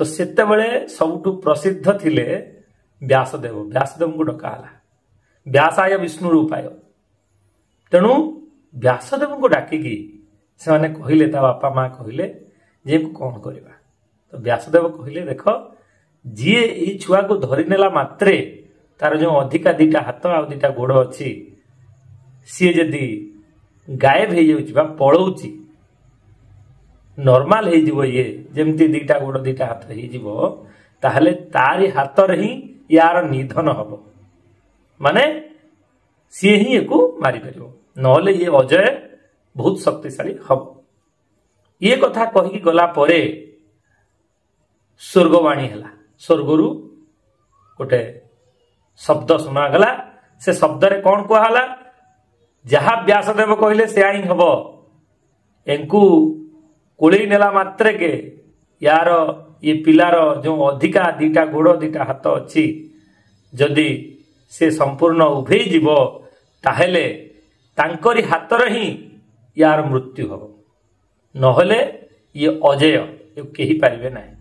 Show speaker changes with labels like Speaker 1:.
Speaker 1: तो सेतेबेले सबुठु प्रसिद्ध थिले व्यासदेव। व्यासदेव को डकाला व्यासाय विष्णु रूपाय। तेणु व्यासदेव को डाकिकी से माने कहले ता बापा माँ कहले जे को कौन करवा। तो व्यासदेव कहले देख जी ये छुआ को धरी नेला मात्रे तार जो अधिका दीटा हाथ आ दीटा गोड़ अच्छी सी जदि गायब हो जाऊँ पलौची नॉर्मल हो ये जमती दीटा गोड़ दीटा हाथ हो ताहले तारी हाथ ही यार निधन हम माने सी ही एक मारी पार नहले ये अजय बहुत शक्तिशाली हम। ये कथा कहीकि गला परे स्वर्गवाणी है स्वर्गरु गोटे शब्द शुणागला। से शब्द रे कौन कहला जहा व्यासदेव कहले से ही हम एंकु कोड़े नेला मात्रे के यार ये पिलार जो अधिका दीटा गोड़ दीटा हाथ अच्छी जदि से संपूर्ण उभे जीव ताहेले तांकरी हाथ ही यार मृत्यु हम नहले ये अजय ये कही पारिबे नहीं।